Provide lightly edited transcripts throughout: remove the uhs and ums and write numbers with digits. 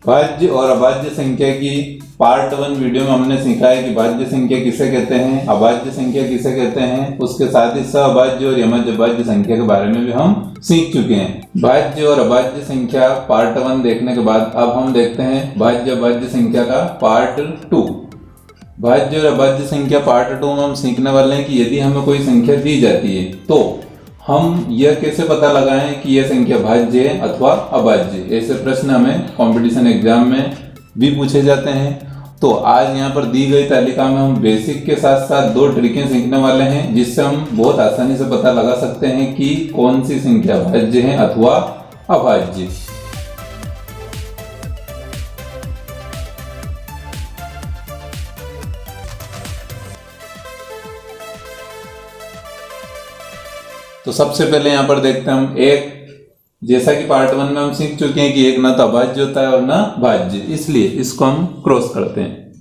भाज्य और अभाज्य संख्या की पार्ट 1 वीडियो में हमने सीखा है कि भाज्य संख्या किसे कहते हैं, अभाज्य संख्या किसे कहते हैं। उसके साथ ही सहभाज्य और यमज भाज्य संख्या के बारे में भी हम सीख चुके हैं। भाज्य और अभाज्य संख्या पार्ट 1 देखने के बाद अब हम देखते हैं भाज्य अभाज्य संख्या का पार्ट 2। भाज्य और अभाज्य संख्या पार्ट 2 में हम सीखने वाले हैं कि यदि हमें कोई संख्या दी जाती है तो हम यह कैसे पता लगाएं कि यह संख्या भाज्य है अथवा अभाज्य। ऐसे प्रश्न हमें कंपटीशन एग्जाम में भी पूछे जाते हैं। तो आज यहाँ पर दी गई तालिका में हम बेसिक के साथ साथ 2 ट्रिकें सीखने वाले हैं जिससे हम बहुत आसानी से पता लगा सकते हैं कि कौन सी संख्या भाज्य है अथवा अभाज्य। तो सबसे पहले यहाँ पर देखते हैं हम एक, जैसा कि पार्ट 1 में हम सीख चुके हैं कि एक ना तो अभाज्य होता है और ना भाज्य, इसलिए इसको हम क्रॉस करते हैं।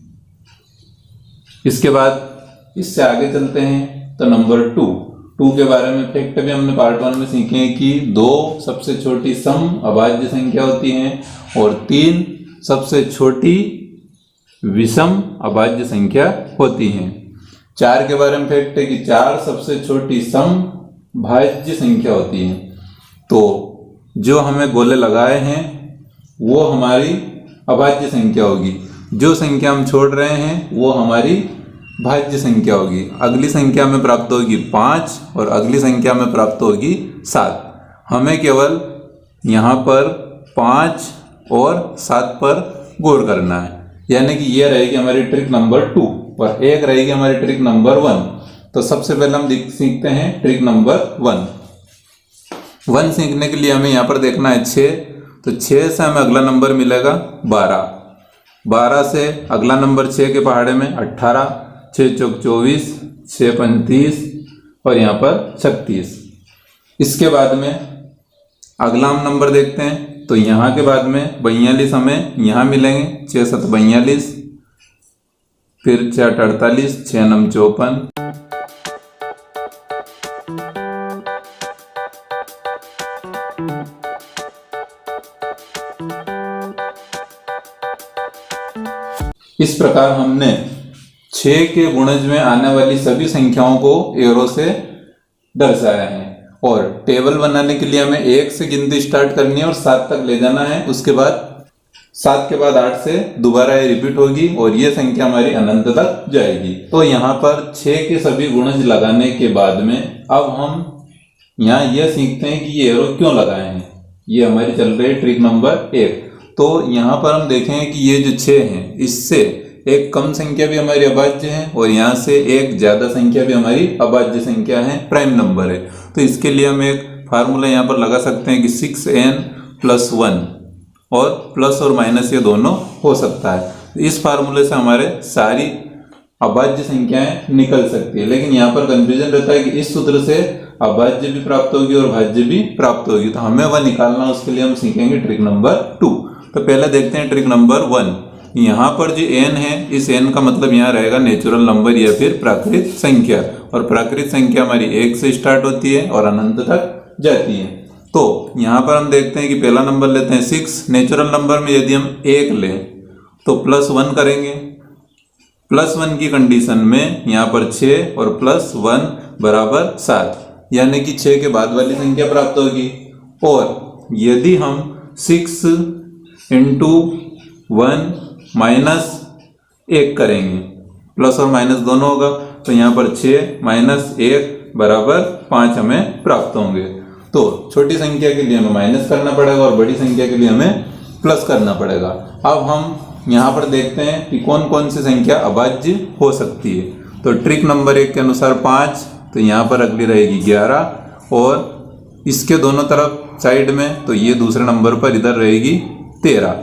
इसके बाद इससे आगे चलते हैं तो नंबर 2 के बारे में फैक्ट भी हमने पार्ट 1 में सीखे हैं कि 2 सबसे छोटी सम अभाज्य संख्या होती हैं और 3 सबसे छोटी विषम अभाज्य संख्या होती हैं। 4 के बारे में फैक्ट है कि 4 सबसे छोटी सम भाज्य संख्या होती है। तो जो हमें गोले लगाए हैं वो हमारी अभाज्य संख्या होगी, जो संख्या हम छोड़ रहे हैं वो हमारी भाज्य संख्या होगी। अगली संख्या में प्राप्त होगी 5 और अगली संख्या में प्राप्त होगी 7। हमें केवल यहाँ पर 5 और 7 पर गौर करना है, यानी कि ये रहेगी हमारी ट्रिक नंबर 2 और एक रहेगी हमारी ट्रिक नंबर 1। तो सबसे पहले हम सीखते हैं ट्रिक नंबर 1 सीखने के लिए हमें यहाँ पर देखना है 6। तो 6 से हमें अगला नंबर मिलेगा 12 से अगला नंबर 6 के पहाड़े में 18, 6 चौक 24, 6 35 और यहाँ पर 36। इसके बाद में अगला हम नंबर देखते हैं तो यहाँ के बाद में 42 हमें यहाँ मिलेंगे, 6 7 42, फिर 6 8 48, 6 9 54, इस प्रकार हमने 6 के गुणज में आने वाली सभी संख्याओं को एरो से दर्शाया है। और टेबल बनाने के लिए हमें 1 से गिनती स्टार्ट करनी है और 7 तक ले जाना है। उसके बाद 7 के बाद 8 से दोबारा ये रिपीट होगी और ये संख्या हमारी अनंत तक जाएगी। तो यहाँ पर 6 के सभी गुणज लगाने के बाद में अब हम यहाँ यह सीखते हैं कि ये एरो क्यों लगाए हैं। ये हमारी चल रही है ट्रिक नंबर 1। तो यहाँ पर हम देखेंगे कि ये जो 6 है इससे एक कम संख्या भी हमारी अभाज्य है और यहाँ से एक ज्यादा संख्या भी हमारी अभाज्य संख्या है, प्राइम नंबर है। तो इसके लिए हम एक फार्मूला यहाँ पर लगा सकते हैं कि 6n + 1 और प्लस और माइनस ये दोनों हो सकता है। इस फार्मूले से हमारे सारी अभाज्य संख्याएं निकल सकती है। लेकिन यहाँ पर कंफ्यूजन रहता है कि इस सूत्र से अभाज्य भी प्राप्त होगी और भाज्य भी प्राप्त होगी, तो हमें वह निकालना, उसके लिए हम सीखेंगे ट्रिक नंबर 2। तो पहले देखते हैं ट्रिक नंबर 1। यहाँ पर जो n है, इस n का मतलब यहाँ रहेगा नेचुरल नंबर या फिर प्राकृत संख्या, और प्राकृत संख्या हमारी 1 से स्टार्ट होती है और अनंत तक जाती है। तो यहाँ पर हम देखते हैं कि पहला नंबर लेते हैं 6। नेचुरल नंबर में यदि हम 1 लें तो +1 करेंगे। +1 की कंडीशन में यहाँ पर 6 और +1 = 7, यानी कि 6 के बाद वाली संख्या प्राप्त होगी। और यदि हम 6 × 1 - 1 करेंगे, प्लस और माइनस दोनों होगा, तो यहाँ पर 6 - 1 = 5 हमें प्राप्त होंगे। तो छोटी संख्या के लिए हमें माइनस करना पड़ेगा और बड़ी संख्या के लिए हमें प्लस करना पड़ेगा। अब हम यहाँ पर देखते हैं कि कौन कौन सी संख्या अभाज्य हो सकती है। तो ट्रिक नंबर 1 के अनुसार 5, तो यहाँ पर अगली रहेगी 11 और इसके दोनों तरफ साइड में, तो ये दूसरे नंबर पर इधर रहेगी 13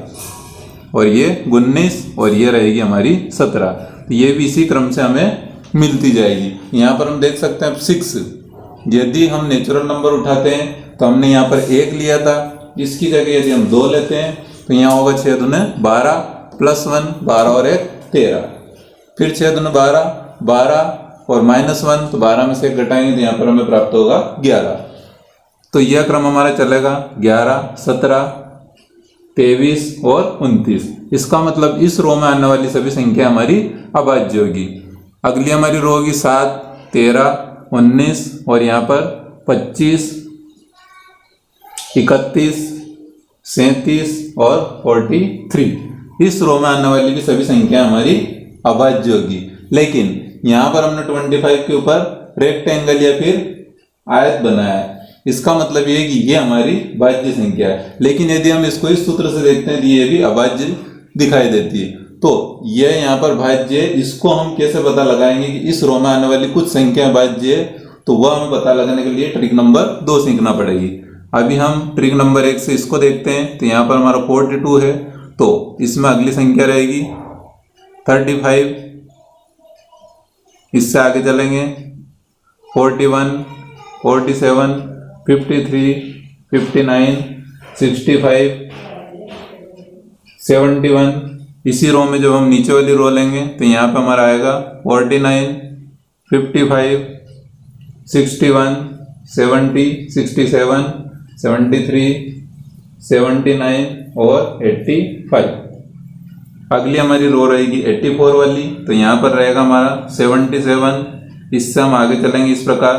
और ये 19 और ये रहेगी हमारी 17। तो ये भी इसी क्रम से हमें मिलती जाएगी। यहाँ पर हम देख सकते हैं 6, यदि हम नेचुरल नंबर उठाते हैं तो हमने यहाँ पर 1 लिया था, इसकी जगह यदि हम 2 लेते हैं तो यहाँ होगा 6 दूने 12 +1 12 और 1 13, फिर 6 दूने 12 12 और -1, तो 12 में से 1 घटाएंगे तो यहाँ पर हमें प्राप्त होगा 11। तो यह क्रम हमारा चलेगा 11 17 23 और 29। इसका मतलब इस रो में आने वाली सभी संख्या हमारी अभाज्य होगी। अगली हमारी रो होगी 7, 13, 19 और यहाँ पर 25, 31, 37 और 43। इस रो में आने वाली भी सभी संख्या हमारी अभाज्य होगी। लेकिन यहाँ पर हमने 25 के ऊपर रेक्टेंगल या फिर आयत बनाया है, इसका मतलब ये है कि ये हमारी भाज्य संख्या है। लेकिन यदि हम इसको इस सूत्र से देखते हैं तो ये भी अभाज्य दिखाई देती है। तो ये यहाँ पर भाज्य है, इसको हम कैसे पता लगाएंगे कि इस रो में आने वाली कुछ संख्या भाज्य है, तो वह हमें पता लगाने के लिए ट्रिक नंबर 2 सीखना पड़ेगी। अभी हम ट्रिक नंबर 1 से इसको देखते हैं। तो यहाँ पर हमारा 42 है, तो इसमें अगली संख्या रहेगी 35, इससे आगे चलेंगे 41, 47, 53, 59, 65, 71। इसी रो में जब हम नीचे वाली रो लेंगे तो यहाँ पे हमारा आएगा 49, 55, 61, 70, 67, 73, 79 और 85। अगली हमारी रो रहेगी 84 वाली, तो यहाँ पर रहेगा हमारा 77। इससे हम आगे चलेंगे इस प्रकार,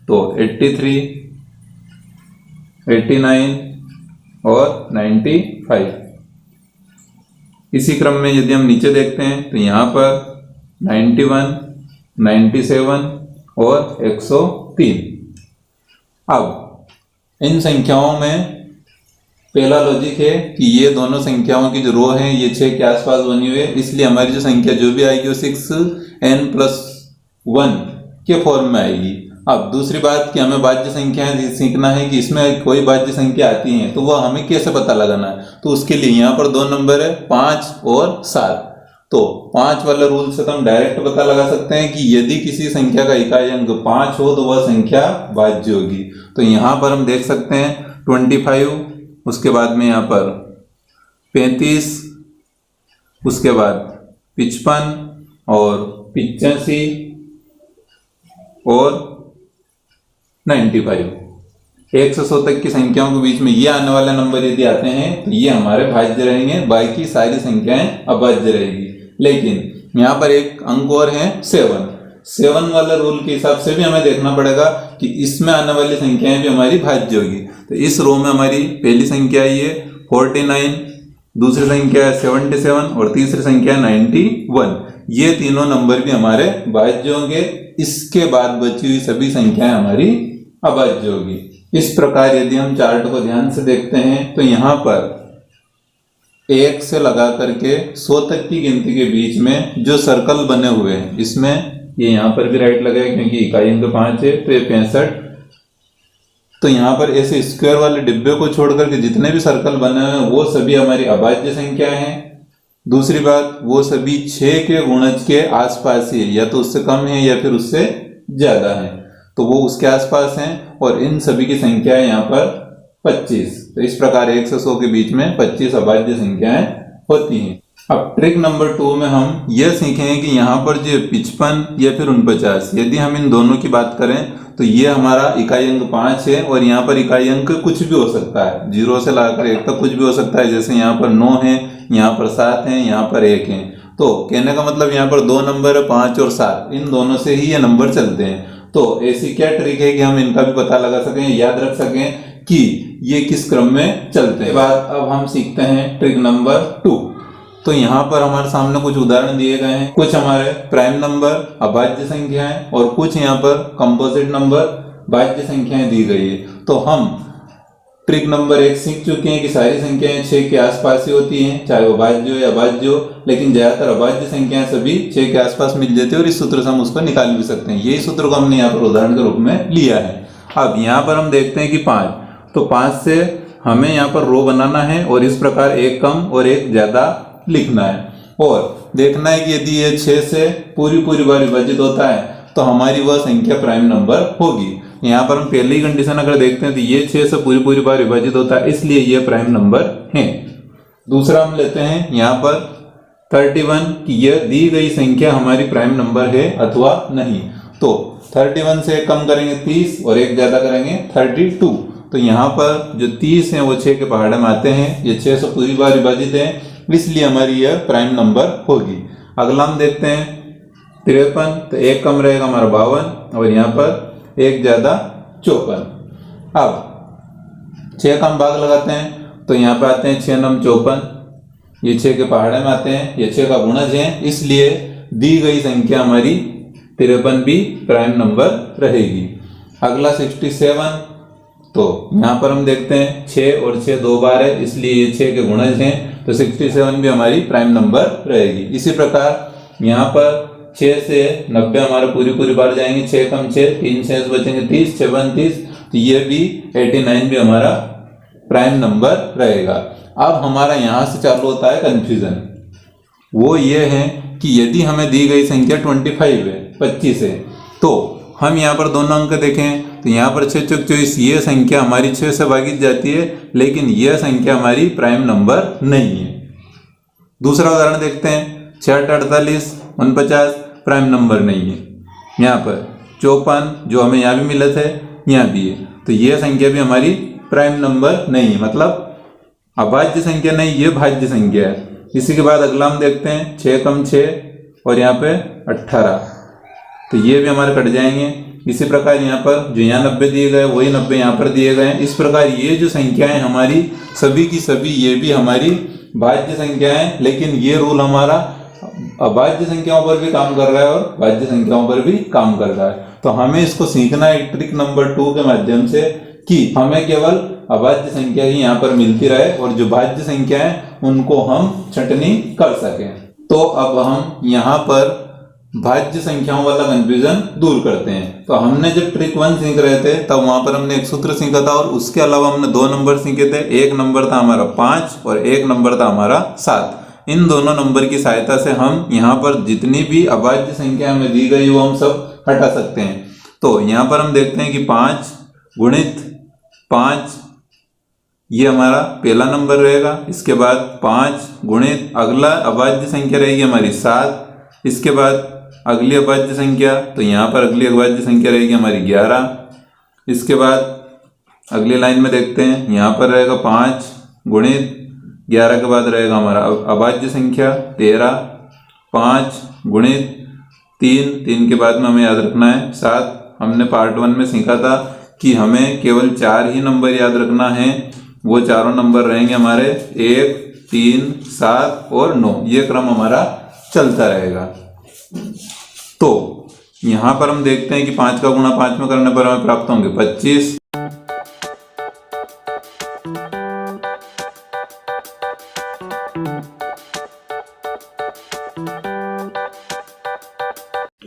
तो 83, 89 और 95। इसी क्रम में यदि हम नीचे देखते हैं तो यहाँ पर 91, 97 और 103। अब इन संख्याओं में पहला लॉजिक है कि ये दोनों संख्याओं की जो रो है ये 6 के आसपास बनी हुई है, इसलिए हमारी जो संख्या जो भी आएगी वो 6n+1 के फॉर्म में आएगी। अब दूसरी बात कि हमें भाज्य संख्याएं सीखना है कि इसमें कोई भाज्य संख्या आती है तो वह हमें कैसे पता लगाना है। तो उसके लिए यहाँ पर 2 नंबर है, 5 और 7। तो 5 वाला रूल से तो हम डायरेक्ट पता लगा सकते हैं कि यदि किसी संख्या का इकाई अंक 5 हो तो वह संख्या भाज्य होगी। तो यहाँ पर हम देख सकते हैं 25, उसके बाद में यहाँ पर 35, उसके बाद 55 और 85 और 95। 1 से 100 तक की संख्याओं के बीच में ये आने वाले नंबर यदि आते हैं तो ये हमारे भाज्य रहेंगे, बाकी सारी संख्याएं अभाज्य रहेगी। लेकिन यहाँ पर एक अंक और है 7 वाला रूल के हिसाब से भी हमें देखना पड़ेगा कि इसमें आने वाली संख्याएं भी हमारी भाज्य होगी। तो इस रो में हमारी पहली संख्या ये 49, दूसरी संख्या है 77 और तीसरी संख्या है 91। ये तीनों नंबर भी हमारे भाज्य होंगे। इसके बाद बची हुई सभी संख्याएं हमारी अभाज्य होगी। इस प्रकार यदि हम चार्ट को ध्यान से देखते हैं तो यहाँ पर 1 से लगा करके 100 तक की गिनती के बीच में जो सर्कल बने हुए हैं, इसमें ये यहाँ पर भी राइट लगा है क्योंकि इकाई अंक 5 है, तो ये 65। तो यहाँ पर ऐसे स्क्वायर वाले डिब्बे को छोड़ करके जितने भी सर्कल बने हुए हैं वो सभी हमारी अभाज्य संख्या हैं। दूसरी बात, वो सभी 6 के गुणज के आसपास ही है, या तो उससे कम है या फिर उससे ज्यादा है, तो वो उसके आसपास हैं। और इन सभी की संख्या है यहाँ पर 25। तो इस प्रकार 1 से 100 के बीच में 25 अभाज्य संख्याएं होती हैं। अब ट्रिक नंबर 2 में हम यह सीखेंगे कि यहाँ पर जो 55 या फिर 49, यदि हम इन दोनों की बात करें तो ये हमारा इकाई अंक 5 है और यहाँ पर इकाई अंक कुछ भी हो सकता है, 0 से लाकर 1 तक कुछ भी हो सकता है। जैसे यहाँ पर 9 है, यहाँ पर 7 है, यहाँ पर 1 है। तो कहने का मतलब यहाँ पर 2 नंबर है, 5 और 7, इन दोनों से ही ये नंबर चलते हैं। तो ऐसी क्या ट्रिक है कि हम इनका भी पता लगा सकें, याद रख सकें कि ये किस क्रम में चलते हैं। बाद अब हम सीखते हैं ट्रिक नंबर 2। तो यहाँ पर हमारे सामने कुछ उदाहरण दिए गए हैं। कुछ हमारे प्राइम नंबर अभाज्य संख्याएं और कुछ यहाँ पर कंपोजिट नंबर भाज्य संख्याएं दी गई है। तो हम ट्रिक नंबर 1 सीख चुके हैं कि सारी संख्याएं 6 के आसपास ही होती हैं, चाहे वो भाज्य हो या अभाज्य हो, लेकिन ज्यादातर अभाज्य संख्याएं सभी 6 के आसपास मिल जाती है और इस सूत्र से हम उसको निकाल भी सकते हैं। यही सूत्र को हमने यहाँ पर उदाहरण के रूप में लिया है। अब यहाँ पर हम देखते हैं कि 5, तो 5 से हमें यहाँ पर रो बनाना है और इस प्रकार एक कम और एक ज्यादा लिखना है और देखना है कि यदि ये 6 से पूरी बार विभाजित होता है तो हमारी वह संख्या प्राइम नंबर होगी। यहाँ पर हम पहली कंडीशन अगर देखते हैं तो ये 6 से पूरी बार विभाजित होता है, इसलिए ये प्राइम नंबर है। दूसरा हम लेते हैं यहाँ पर 31 कि यह दी गई संख्या हमारी प्राइम नंबर है अथवा नहीं। तो 31 से कम करेंगे 30 और एक ज्यादा करेंगे 32, तो यहाँ पर जो 30 है वो 6 के पहाड़े में आते हैं, ये 6 से पूरी बार विभाजित है, इसलिए हमारी यह प्राइम नंबर होगी। अगला हम देखते हैं 53, तो एक कम रहेगा हमारा 52 और यहाँ पर एक ज्यादा 54। अब 6 का हम भाग लगाते हैं तो यहाँ पे आते हैं 6 नम 54, ये 6 के पहाड़े में आते हैं, ये 6 का गुणज है, इसलिए दी गई संख्या हमारी 53 भी प्राइम नंबर रहेगी। अगला 67, तो यहाँ पर हम देखते हैं 6 और 6 दो बार है, इसलिए ये 6 के गुणज हैं, तो 67 भी हमारी प्राइम नंबर रहेगी। इसी प्रकार यहाँ पर 6 से 90 हमारे पूरी बार जाएंगे, 6 कम 6, 3 शेष बचेंगे 30, 6 32, तो ये भी 89 भी हमारा प्राइम नंबर रहेगा। अब हमारा यहाँ से चालू होता है कंफ्यूजन, वो ये है कि यदि हमें दी गई संख्या 25 है, तो हम यहाँ पर दोनों अंक देखें तो यहाँ पर 6 चौक 24, ये संख्या हमारी 6 से भागित जाती है, लेकिन यह संख्या हमारी प्राइम नंबर नहीं है। दूसरा उदाहरण देखते हैं 6 8 48 49, प्राइम नंबर नहीं है। यहाँ पर 54 जो हमें यहाँ भी मिले थे, यहाँ भी है, तो यह संख्या भी हमारी प्राइम नंबर नहीं है, मतलब अभाज्य संख्या नहीं, ये भाज्य संख्या है। इसी के बाद अगला हम देखते हैं 6 कम 6 और यहाँ पे 18, तो ये भी हमारे कट जाएंगे। इसी प्रकार यहाँ पर जो यहाँ 90 दिए गए वही 90 यहाँ पर दिए गए हैं। इस प्रकार ये जो संख्याएं हमारी सभी की सभी ये भी हमारी भाज्य संख्याएं, लेकिन ये रूल हमारा अभाज्य संख्याओं पर भी काम कर रहा है और भाज्य संख्याओं पर भी काम कर रहा है। तो हमें इसको सीखना है ट्रिक नंबर 2 के माध्यम से कि हमें केवल अभाज्य संख्या ही यहाँ पर मिलती रहे और जो भाज्य संख्या है उनको हम छंटनी कर सकें। तो अब हम यहाँ पर भाज्य संख्याओं वाला कंफ्यूजन दूर करते हैं। तो हमने जब ट्रिक 1 सीख रहे थे तब वहां पर हमने एक सूत्र सीखा था और उसके अलावा हमने 2 नंबर सीखे थे। एक नंबर था हमारा 5 और एक नंबर था हमारा 7। इन दोनों नंबर की सहायता से हम यहाँ पर जितनी भी अभाज्य संख्या हमें दी गई वो हम सब हटा सकते हैं। तो यहाँ पर हम देखते हैं कि 5 गुणित 5 ये हमारा पहला नंबर रहेगा। इसके बाद 5 गुणित अगला अभाज्य संख्या रहेगी हमारी 7। इसके बाद अगली अभाज्य संख्या, तो यहाँ पर अगली अभाज्य संख्या रहेगी हमारी 11। इसके बाद अगली लाइन में देखते हैं, यहाँ पर रहेगा 5 गुणित 11 के बाद रहेगा हमारा अभाज्य संख्या 13। 5 गुणित 3 के बाद में हमें याद रखना है 7। हमने पार्ट 1 में सीखा था कि हमें केवल 4 ही नंबर याद रखना है, वो चारों नंबर रहेंगे हमारे 1 3 7 और 9। ये क्रम हमारा चलता रहेगा। तो यहाँ पर हम देखते हैं कि 5 का गुणा 5 में करने पर हमें प्राप्त होंगे 25।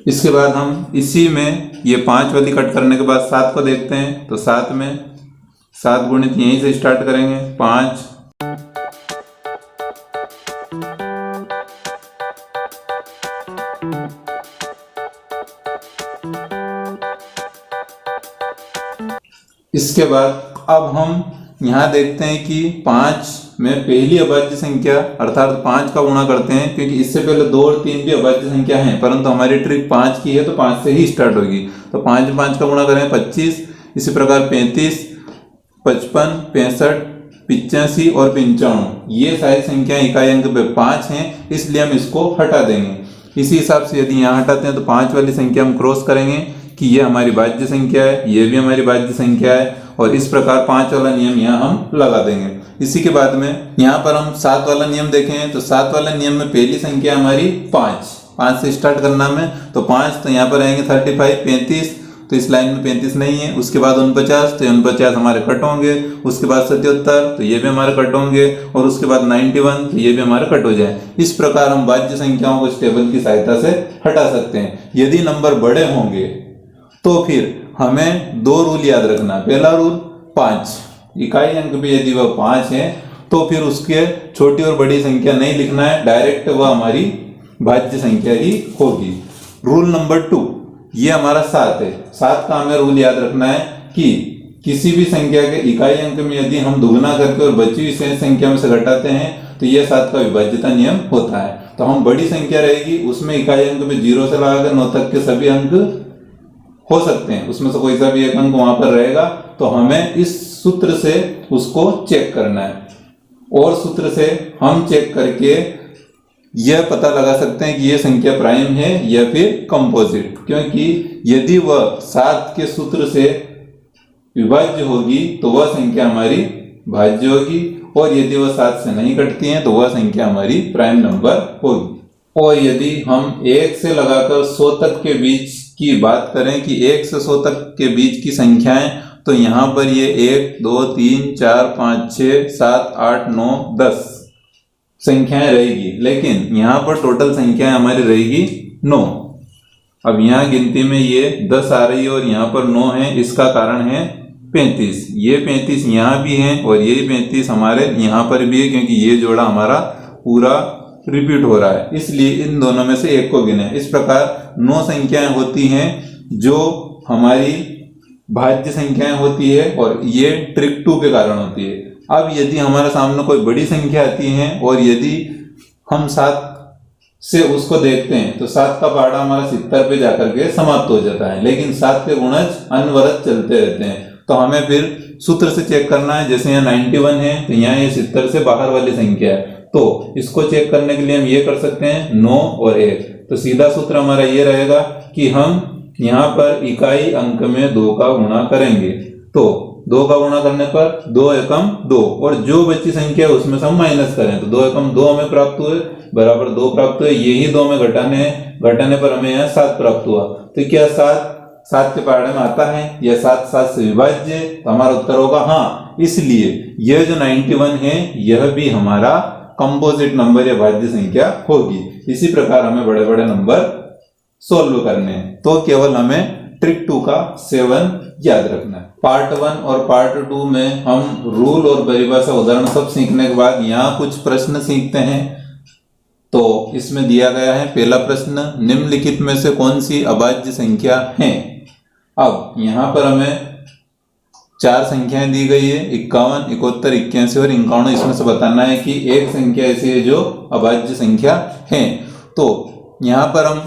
इसके बाद हम इसी में ये 5 वाली कट करने के बाद 7 को देखते हैं। तो 7 में 7 गुणित यहीं से स्टार्ट करेंगे 5। इसके बाद अब हम यहाँ देखते हैं कि 5 में पहली अभाज्य संख्या अर्थात 5 का गुणा करते हैं, क्योंकि इससे पहले 2 और 3 भी अभाज्य संख्या हैं, परंतु हमारी ट्रिक 5 की है तो 5 से ही स्टार्ट होगी। तो 5 में 5 का गुणा करें 25। इसी प्रकार 35 55 65 85 और 95, ये सारी संख्याएं इकाई अंक पे 5 हैं, इसलिए हम इसको हटा देंगे। इसी हिसाब से यदि यहाँ हटाते हैं तो 5 वाली संख्या हम क्रॉस करेंगे कि ये हमारी भाज्य संख्या है, ये भी हमारी भाज्य संख्या है, और इस प्रकार 5 वाला नियम यहाँ हम लगा देंगे। इसी के बाद में यहाँ पर हम 7 वाला नियम देखें तो 7 वाला नियम में पहली संख्या हमारी 5 से स्टार्ट करना में, तो 5 तो यहाँ पर आएंगे 35 35, तो इस लाइन में 35 नहीं है। उसके बाद 49, तो 49 हमारे कट होंगे। उसके बाद 77, तो ये भी हमारे कट होंगे, और उसके बाद 91, तो ये भी हमारे कट हो जाए। इस प्रकार हम भाज्य संख्याओं को इस टेबल की सहायता से हटा सकते हैं। यदि नंबर बड़े होंगे तो फिर हमें 2 रूल याद रखना। पहला रूल 5 इकाई अंक भी यदि वह 5 है तो फिर उसके छोटी और बड़ी संख्या नहीं लिखना है, डायरेक्ट वह हमारी भाज्य संख्या ही होगी। रूल नंबर 2 ये हमारा 7 है। 7 का हमें रूल याद रखना है कि किसी भी संख्या के इकाई अंक में यदि हम दुगना करके और बची हुई शेष संख्या में से घटाते हैं तो यह 7 का विभाज्यता नियम होता है। तो हम बड़ी संख्या रहेगी उसमें इकाई अंक में 0 से लगाकर 9 तक के सभी अंक हो सकते हैं, उसमें से कोई सा भी एक अंक वहां पर रहेगा, तो हमें इस सूत्र से उसको चेक करना है, और सूत्र से हम चेक करके यह पता लगा सकते हैं कि यह संख्या प्राइम है या फिर कंपोजिट, क्योंकि यदि वह 7 के सूत्र से विभाज्य होगी तो वह संख्या हमारी भाज्य होगी, और यदि वह 7 से नहीं कटती है तो वह संख्या हमारी प्राइम नंबर होगी। और यदि हम 1 से लगाकर 100 तक के बीच की बात करें कि 1 से 100 तक के बीच की संख्याएं, तो यहाँ पर ये 1 2 3 4 5 6 7 8 9 10 संख्याएं रहेगी, लेकिन यहाँ पर टोटल संख्याएं हमारी रहेगी 9। अब यहाँ गिनती में ये 10 आ रही है और यहाँ पर 9 है, इसका कारण है 35। ये 35 यहाँ भी है और ये 35 हमारे यहाँ पर भी है, क्योंकि ये जोड़ा हमारा पूरा रिपीट हो रहा है, इसलिए इन दोनों में से एक को गिने। इस प्रकार 9 संख्याएं होती हैं जो हमारी भाज्य संख्याएं होती है, और ये ट्रिक 2 के कारण होती है। अब यदि हमारे सामने कोई बड़ी संख्या आती है और यदि हम 7 से उसको देखते हैं तो 7 का पहाड़ा हमारा 70 पे जाकर के समाप्त हो जाता है, लेकिन 7 के गुणज अनवरत चलते रहते हैं। तो हमें फिर सूत्र से चेक करना है, जैसे यहाँ 91 है तो यहाँ ये 70 से बाहर वाली संख्या है, तो इसको चेक करने के लिए हम ये कर सकते हैं 9 और 1। तो सीधा सूत्र हमारा ये रहेगा कि हम यहाँ पर इकाई अंक में 2 का गुणा करेंगे, तो 2 का गुणा करने पर 2 एकम 2, और जो बची संख्या है उसमें से हम माइनस करें तो 2 एकम 2 हमें प्राप्त हुए, बराबर 2 प्राप्त हुए। यही 2 में घटाने पर हमें यहाँ 7 प्राप्त हुआ। तो क्या 7 के पहाड़े में आता है या 7 से विभाज्य है? तो हमारा उत्तर होगा हाँ। इसलिए यह जो 91 है यह भी हमारा कंपोजिट नंबर या भाज्य संख्या होगी। इसी प्रकार हमें बड़े बड़े नंबर सोल्व करने हैं, तो केवल हमें ट्रिक 2 का 7 याद रखना है। पार्ट 1 और पार्ट 2 में हम रूल और परिभाषा उदाहरण सब सीखने के बाद यहाँ कुछ प्रश्न सीखते हैं। तो इसमें दिया गया है पहला प्रश्न, निम्नलिखित में से कौन सी अभाज्य संख्या है। अब यहाँ पर हमें 4 संख्याएं दी गई है, 51, 71, 81 और 51। इसमें से बताना है कि एक संख्या ऐसी है जो अभाज्य संख्या है। तो यहाँ पर हम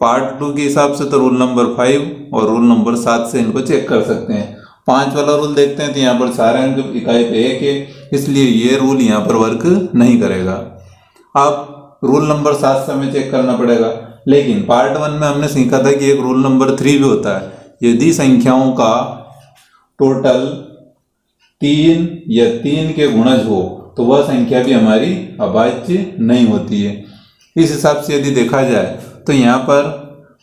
पार्ट 2 के हिसाब से तो रूल नंबर 5 और रूल नंबर 7 से इनको चेक कर सकते हैं। 5 वाला रूल देखते हैं तो यहाँ पर सारे अंक इकाई पे 1 है, इसलिए ये रूल यहाँ पर वर्क नहीं करेगा। अब रूल नंबर 7 से हमें चेक करना पड़ेगा, लेकिन पार्ट 1 में हमने सीखा था कि एक रूल नंबर 3 भी होता है। यदि संख्याओं का टोटल 3 या 3 के गुणज हो तो वह संख्या भी हमारी अभाज्य नहीं होती है। इस हिसाब से यदि देखा जाए तो यहाँ पर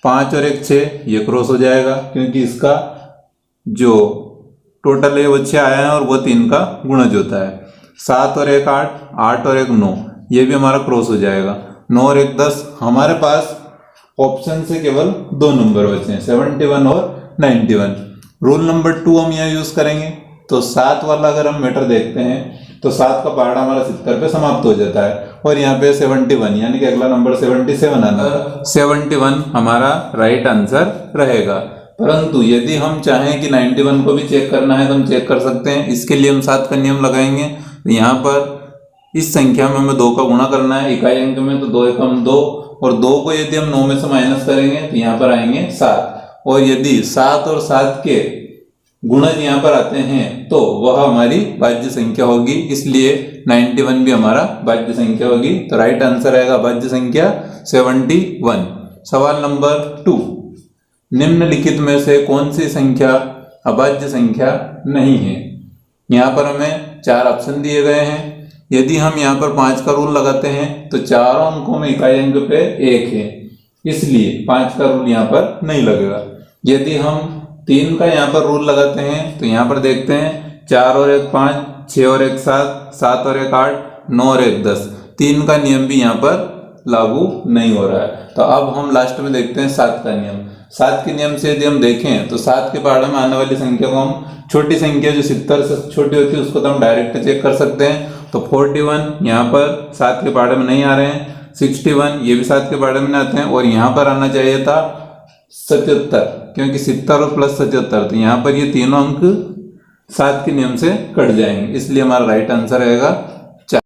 5 और 1 6 ये क्रॉस हो जाएगा, क्योंकि इसका जो टोटल है वो 6 आया है और वो 3 का गुणज होता है। 7 और 1 8, 8 और 1 9, ये भी हमारा क्रॉस हो जाएगा। 9 और 1 10। हमारे पास ऑप्शन से केवल 2 नंबर बचे हैं, 71 और 91। रूल नंबर 2 हम यहाँ यूज करेंगे। तो 7 वाला अगर हम मैटर देखते हैं तो 7 का पहाड़ा हमारा 70 पे समाप्त हो जाता है, और यहाँ पे 71 यानी कि अगला नंबर 77 आना है। 71 हमारा राइट आंसर रहेगा। परंतु यदि हम चाहें कि 91 को भी चेक करना है तो हम चेक कर सकते हैं। इसके लिए हम 7 का नियम लगाएंगे। तो यहाँ पर इस संख्या में हमें 2 का गुणा करना है इकाई अंक में, तो 2 एकम 2, और 2 को यदि हम 9 में से माइनस करेंगे तो यहाँ पर आएंगे 7। और यदि 7 और 7 के गुणज यहाँ पर आते हैं तो वह हमारी भाज्य संख्या होगी, इसलिए 91 भी हमारा भाज्य संख्या होगी। तो राइट आंसर आएगा भाज्य संख्या 71। सवाल नंबर 2, निम्नलिखित में से कौन सी संख्या अभाज्य संख्या नहीं है। यहाँ पर हमें 4 ऑप्शन दिए गए हैं। यदि हम यहाँ पर 5 का रूल लगाते हैं तो चारों अंकों में इकाई अंक पे 1 है, इसलिए 5 का रूल यहाँ पर नहीं लगेगा। यदि हम 3 का यहाँ पर रूल लगाते हैं तो यहाँ पर देखते हैं 4 और 1 5, 6 और 1 7, 7 और 1 8, 9 और 1 10। 3 का नियम भी यहाँ पर लागू नहीं हो रहा है। तो अब हम लास्ट में देखते हैं 7 का नियम। 7 के नियम से यदि हम देखें तो 7 के पहाड़े में आने वाली संख्या को हम छोटी संख्या जो 70 से छोटी होती है उसको तो हम डायरेक्ट चेक कर सकते हैं। तो 41 यहाँ पर 7 के पहाड़े में नहीं आ रहे हैं, 61 ये भी 7 के पहाड़े में नहीं आते हैं, और यहाँ पर आना चाहिए था 77, क्योंकि 70 और प्लस 77, तो यहाँ पर ये तीनों अंक 7 के नियम से कट जाएंगे, इसलिए हमारा राइट आंसर रहेगा 4।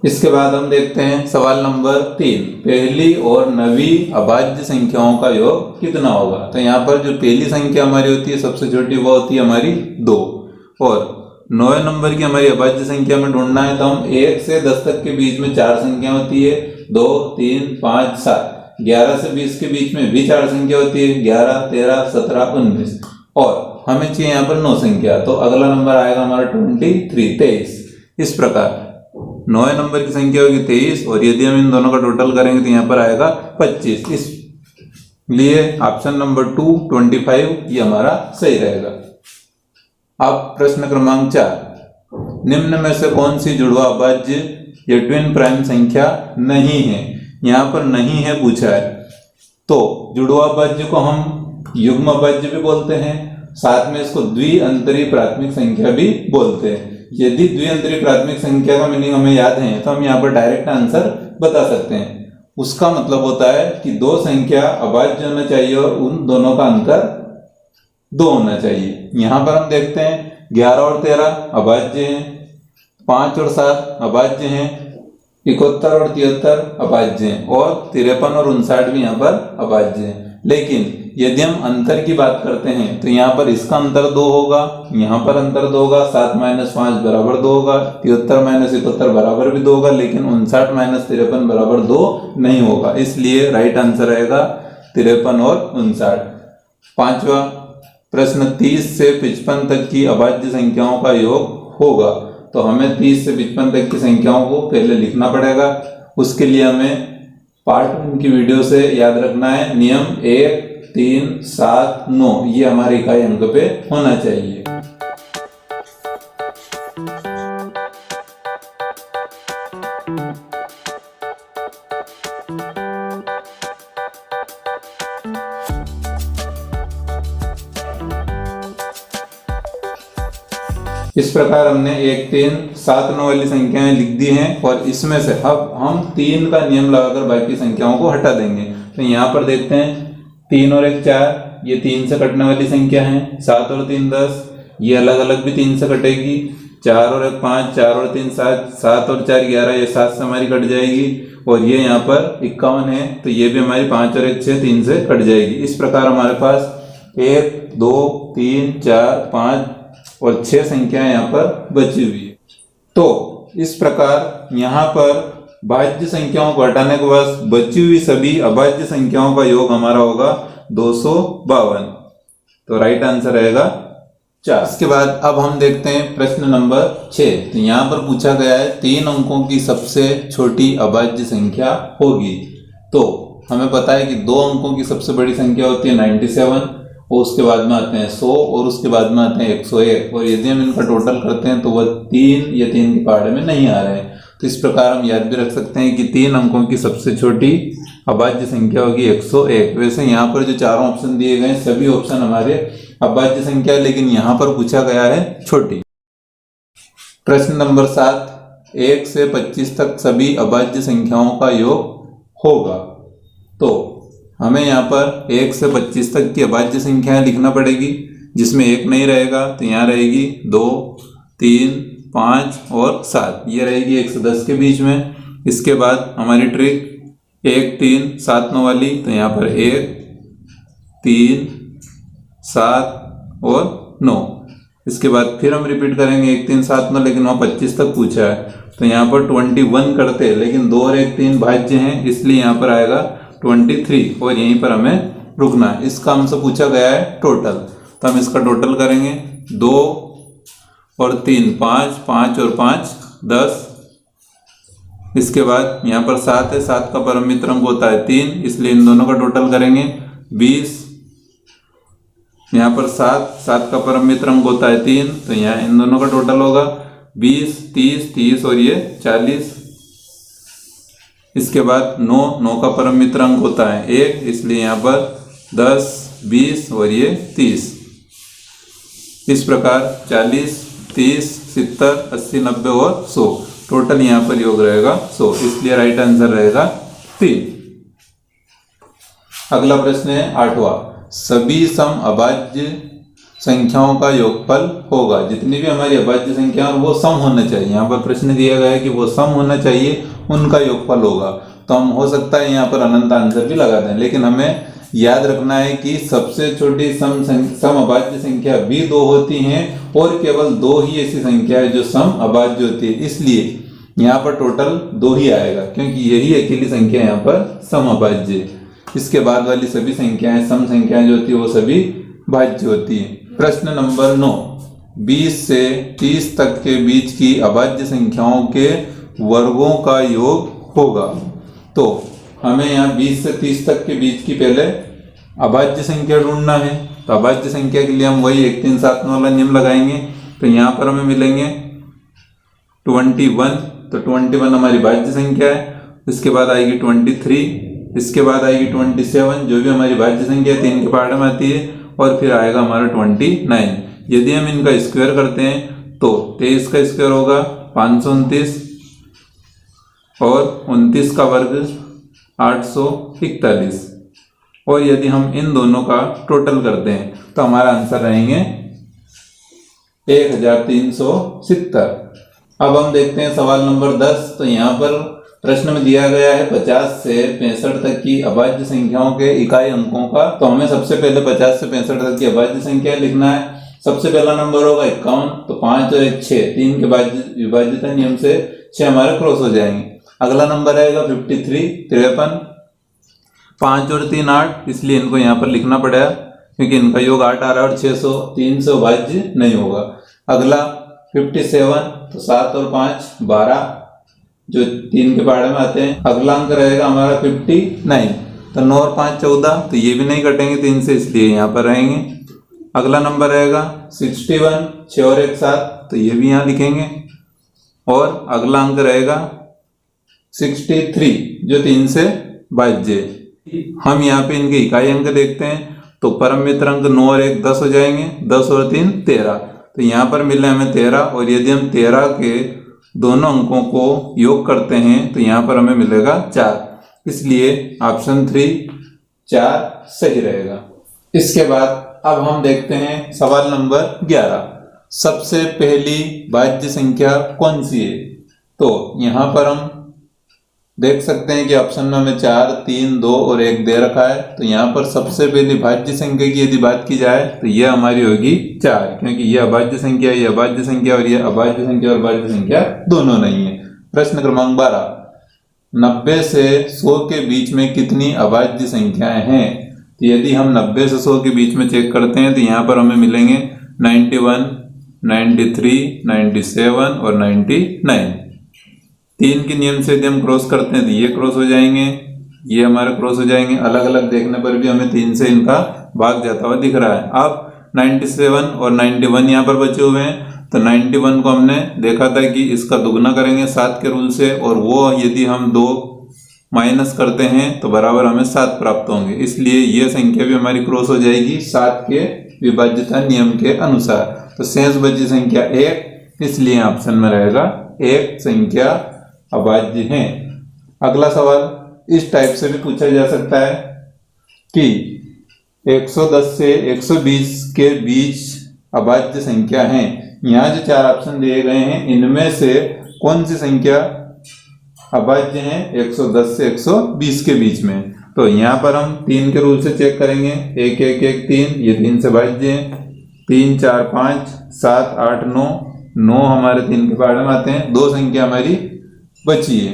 इसके बाद हम देखते हैं सवाल नंबर 3, पहली और नवी अभाज्य संख्याओं का योग कितना होगा। तो यहाँ पर जो पहली संख्या हमारी होती है सबसे छोटी वो होती है हमारी 2, और 9वें नंबर की हमारी अभाज्य संख्या में ढूंढना है, तो हम 1 से 10 तक के बीच में 4 संख्या होती है, 2, 3, 5, 7। 11 से 20 के बीच में भी 4 संख्या होती है, 11, 13, 17, 19। और हमें चाहिए यहाँ पर 9 संख्या, तो अगला नंबर आएगा हमारा 23। इस प्रकार 9वें नंबर की संख्या होगी 23, और यदि हम इन दोनों का टोटल करेंगे तो यहाँ पर आएगा 25। इसलिए ऑप्शन नंबर 2 25 ये हमारा सही रहेगा। अब प्रश्न क्रमांक 4, निम्न में से कौन सी जुड़वा अभाज्य या ट्विन प्राइम संख्या नहीं है? यहाँ पर नहीं है पूछा है, तो जुड़वा अभाज्य को हम युग्म अभाज्य भी बोलते हैं, साथ में इसको द्विअंतरी प्राथमिक संख्या भी बोलते हैं। यदि द्विअंतरी प्राथमिक संख्या का मीनिंग हमें याद है तो हम यहाँ पर डायरेक्ट आंसर बता सकते हैं। उसका मतलब होता है कि दो संख्या अभाज्य होना चाहिए और उन दोनों का अंतर 2 होना चाहिए। यहाँ पर हम देखते हैं 11 और 13 अभाज्य हैं, 5 और 7 अभाज्य हैं, 71 और 73 अभाज्य हैं, और 53 और 59 भी यहाँ पर अभाज्य हैं। लेकिन यदि हम अंतर की बात करते हैं तो यहाँ पर इसका अंतर 2 होगा, यहाँ पर अंतर 2 होगा, 7 - 5 बराबर 2 होगा, 73 - 71 बराबर भी 2 होगा, लेकिन 59 - 53 बराबर 2 नहीं होगा। इसलिए राइट आंसर रहेगा 53 और 59। 5वां प्रश्न, 30 से 55 तक की अभाज्य संख्याओं का योग होगा, तो हमें 30 से 55 तक की संख्याओं को पहले लिखना पड़ेगा। उसके लिए हमें पार्ट 1 की वीडियो से याद रखना है, नियम 1, 3, 7, 9 ये हमारे इकाई अंक पे होना चाहिए। इस प्रकार हमने 1, 3, 7, 9 वाली संख्याएं लिख दी हैं, और इसमें से अब हम 3 का नियम लगाकर बाकी संख्याओं को हटा देंगे। तो यहाँ पर देखते हैं 3 और 1 4, ये 3 से कटने वाली संख्या है। 7 और 3 10, ये अलग अलग भी 3 से कटेगी। 4 और 1 5, 4 और 3 7, 7 और 4 11, ये 7 से हमारी कट जाएगी। और ये यहाँ पर 51 है, तो ये भी हमारी 5 और 1 6, 3 से कट जाएगी। इस प्रकार हमारे पास 1 2 3 4 5 और 6 संख्याएं यहाँ पर बची हुई है। तो इस प्रकार यहाँ पर भाज्य संख्याओं को हटाने के बाद बची हुई सभी अभाज्य संख्याओं का योग हमारा होगा 252। तो राइट आंसर रहेगा 4। इसके बाद अब हम देखते हैं प्रश्न नंबर 6। तो यहाँ पर पूछा गया है 3 अंकों की सबसे छोटी अभाज्य संख्या होगी। तो हमें पता है कि 2 अंकों की सबसे बड़ी संख्या होती है 97, और उसके बाद में आते हैं 100, और उसके बाद में आते हैं 101, और यदि हम इनका टोटल करते हैं तो वह 3 या 3 के पहाड़े में नहीं आ रहे हैं। तो इस प्रकार हम याद भी रख सकते हैं कि 3 अंकों की सबसे छोटी अभाज्य संख्या होगी 101। वैसे यहाँ पर जो चारों ऑप्शन दिए गए सभी ऑप्शन हमारे अभाज्य संख्या है, लेकिन यहाँ पर पूछा गया है छोटी। प्रश्न नंबर 7, 1 से 25 तक सभी अभाज्य संख्याओं का योग होगा। तो हमें यहाँ पर 1 से 25 तक की अभाज्य संख्याएं लिखना पड़ेगी, जिसमें 1 नहीं रहेगा तो यहाँ रहेगी 2, 3, 5 और 7, ये रहेगी 1 से 10 के बीच में। इसके बाद हमारी ट्रिक 1, 3, 7, 9 वाली, तो यहाँ पर 1, 3, 7 और 9। इसके बाद फिर हम रिपीट करेंगे 1, 3, 7, 9, लेकिन वहाँ 25 तक पूछा है, तो यहाँ पर 21 करते हैं, लेकिन 2 और 1, 3 भाज्य हैं, इसलिए यहाँ पर आएगा 23, और यहीं पर हमें रुकना है। इसका हमसे पूछा गया है टोटल, तो हम इसका टोटल करेंगे 2 और 3 5, 5 और 5 10। इसके बाद यहाँ पर 7 है, 7 का परम मित्र अंक होता है 3, इसलिए इन दोनों का टोटल करेंगे 20। यहाँ पर 7 का परम मित्र अंक होता है 3, तो यहाँ इन दोनों का टोटल होगा 20, 30, 30 और ये 40। इसके बाद 9 का परम मित्र अंक होता है 1, इसलिए यहाँ पर 10, 20 और ये 30। इस प्रकार 40, 30, 70, 80, 90 और 100, टोटल यहाँ पर योग रहेगा 100, इसलिए राइट आंसर रहेगा 3। अगला प्रश्न है 8वां, सभी सम अभाज्य संख्याओं का योगफल होगा। जितनी भी हमारी अभाज्य संख्या और वो सम होना चाहिए, यहाँ पर प्रश्न दिया गया है कि वो सम होना चाहिए, उनका योगफल होगा। तो हम हो सकता है यहाँ पर अनंत आंसर भी लगा दें, लेकिन हमें याद रखना है कि सबसे छोटी सम अभाज्य संख्या भी 2 होती हैं और केवल 2 ही ऐसी संख्या है जो सम अभाज्य होती है, इसलिए यहाँ पर टोटल 2 ही आएगा क्योंकि यही अकेली संख्या यहाँ पर सम अभाज्य है। इसके बाद वाली सभी संख्याएं सम संख्याएं जो होती है वो सभी भाज्य होती है। प्रश्न नंबर 9, 20 से 30 तक के बीच की अभाज्य संख्याओं के वर्गों का योग होगा। तो हमें यहाँ 20 से 30 तक के बीच की पहले अभाज्य संख्या ढूंढना है। तो अभाज्य संख्या के लिए हम वही 1 3 7 वाला नियम लगाएंगे। तो यहाँ पर हमें मिलेंगे 21, तो 21 हमारी भाज्य संख्या है। इसके बाद आएगी 23, इसके बाद आएगी 27 जो भी हमारी भाज्य संख्या 3 के पहाड़ में आती है, और फिर आएगा हमारा 29। यदि हम इनका स्क्वायर करते हैं तो 23 का स्क्वायर होगा 529 और 29 का वर्ग 841, और यदि हम इन दोनों का टोटल करते हैं तो हमारा आंसर रहेंगे 1370। अब हम देखते हैं सवाल नंबर 10। तो यहाँ पर प्रश्न में दिया गया है 50 से 65 तक की अभाज्य संख्याओं के इकाई अंकों का। तो हमें सबसे पहले 50 से 65 तक की अभाज्य संख्या लिखना है। सबसे पहला नंबर होगा 51, तो 5 और 1 6, 3 के विभाज्यता नियम से 6 हमारे क्रॉस हो जाएंगे। अगला नंबर आएगा 53, 53, 5 और 3 8, इसलिए इनको यहाँ पर लिखना पड़ेगा क्योंकि इनका योग 8 आ रहा है और 600 3 से विभाज्य नहीं होगा। अगला 57, तो 7 और 5 12 जो 3 के पहाड़े में आते हैं। अगला अंक रहेगा हमारा 59, तो 9 और 5 14, तो ये भी नहीं कटेंगे 3 से, इसलिए यहाँ पर रहेंगे। अगला नंबर रहेगा 61, 6 और 1 7, तो ये भी यहाँ लिखेंगे। और अगला अंक रहेगा 63 जो 3 से भाज्य। हम यहाँ पे इनके इकाई अंक देखते हैं तो परम मित्र अंक 9 और 1 10 हो जाएंगे, 10 और 3 13, तो यहाँ पर मिले हमें 13, और यदि हम 13 के दोनों अंकों को योग करते हैं तो यहाँ पर हमें मिलेगा 4, इसलिए ऑप्शन 3 4 सही रहेगा। इसके बाद अब हम देखते हैं सवाल नंबर 11, सबसे पहली भाज्य संख्या कौन सी है। तो यहाँ पर हम देख सकते हैं कि ऑप्शन में हमें 4 3 2 और 1 दे रखा है। तो यहाँ पर सबसे पहली भाज्य संख्या की यदि बात की जाए तो यह हमारी होगी 4, क्योंकि यह अभाज्य संख्या, यह अभाज्य संख्या और यह अभाज्य संख्या और भाज्य संख्या दोनों नहीं है। प्रश्न क्रमांक 12, 90 से 100 के बीच में कितनी अभाज्य संख्याएं हैं। तो यदि हम 90 से 100 के बीच में चेक करते हैं तो यहाँ पर हमें मिलेंगे 91, 93, 97 और 99। 3 के नियम से यदि हम क्रॉस करते हैं तो ये क्रॉस हो जाएंगे, ये हमारे क्रॉस हो जाएंगे। अलग अलग देखने पर भी हमें 3 से इनका भाग जाता हुआ दिख रहा है। अब 97 और 91 यहाँ पर बचे हुए हैं। तो 91 को हमने देखा था कि इसका दुगना करेंगे 7 के रूल से, और वो यदि हम 2 माइनस करते हैं तो बराबर हमें 7 प्राप्त होंगे, इसलिए यह संख्या भी हमारी क्रॉस हो जाएगी 7 के विभाज्यता नियम के अनुसार। तो शेष बची संख्या 1, इसलिए ऑप्शन में रहेगा 1 संख्या अभाज्य है। अगला सवाल इस टाइप से भी पूछा जा सकता है कि 110 से 120 के बीच अभाज्य संख्या है। यहाँ जो 4 ऑप्शन दिए गए हैं इनमें से कौन सी संख्या अभाज्य है 110 से 120 के बीच में। तो यहाँ पर हम 3 के रूल से चेक करेंगे, 1 1 1 3, ये 3 से भाज्य है। 3 4 5 7 8 9, 9 हमारे 3 के पहाड़े में आते हैं। 2 संख्या हमारी बची है,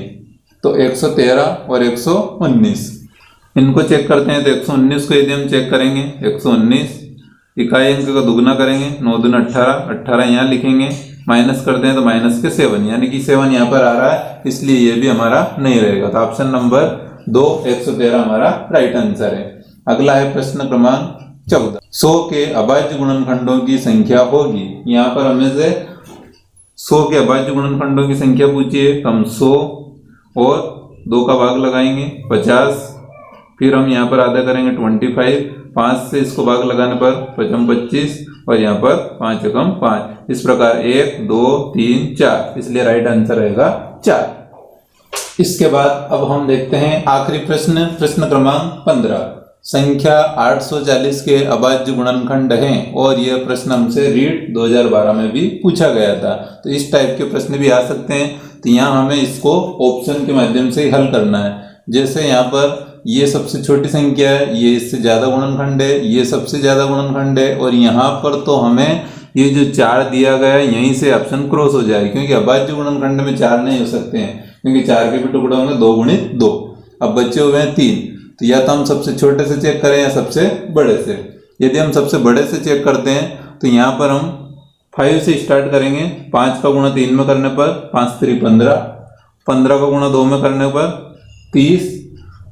तो 113 और 119 इनको चेक करते हैं। तो 119 को यदि हम चेक करेंगे, 119 इकाई अंक का दुगना करेंगे, 9 दूना 18, 18 यहाँ लिखेंगे, माइनस करते हैं तो माइनस के 7, यानी कि 7 यहाँ पर आ रहा है, इसलिए ये भी हमारा नहीं रहेगा। तो ऑप्शन नंबर 2 113 हमारा राइट आंसर है। अगला है प्रश्न क्रमांक 14, 100 के अभाज्य गुणनखंडों की संख्या होगी। यहाँ पर हमें से 100 के अभाज्य गुणनखंडों की संख्या पूछी है। हम 100 और 2 का भाग लगाएंगे 50, फिर हम यहाँ पर आधा करेंगे 25, 5 से इसको भाग लगाने पर 5 25, और यहाँ पर 5 एकम 5, इस प्रकार 1 2 3 4, इसलिए राइट आंसर रहेगा 4। इसके बाद अब हम देखते हैं आखिरी प्रश्न, प्रश्न क्रमांक 15, संख्या 840 के अभाज्य गुणनखंड हैं, और यह प्रश्न हमसे रीट 2012 में भी पूछा गया था। तो इस टाइप के प्रश्न भी आ सकते हैं। तो यहाँ हमें इसको ऑप्शन के माध्यम से हल करना है। जैसे यहाँ पर ये सबसे छोटी संख्या है, ये इससे ज्यादा गुणनखंड है, ये सबसे ज्यादा गुणनखंड है, और यहाँ पर तो हमें ये जो 4 दिया गया है यहीं से ऑप्शन क्रॉस हो जाए, क्योंकि अभाज्य गुणनखंड में 4 नहीं हो सकते हैं, क्योंकि 4 के भी टुकड़े होंगे 2 गुणित 2। अब बचे हुए हैं 3, तो या तो हम सबसे छोटे से चेक करें या सबसे बड़े से। यदि हम सबसे बड़े से चेक करते हैं तो यहाँ पर हम 5 से स्टार्ट करेंगे। 5 का गुणा 3 में करने पर 5 3 15, 15 का गुणा 2 में करने पर 30,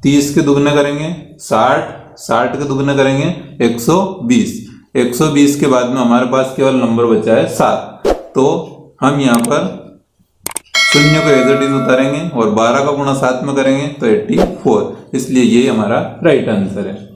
30 के दुगने करेंगे 60, 60 के दुगने करेंगे 120, 120 के बाद में हमारे पास केवल नंबर बचा है 7। तो हम यहाँ पर शून्य को एज इट इज उतारेंगे और 12 का गुणा 7 में करेंगे तो 84, इसलिए ये हमारा राइट आंसर है।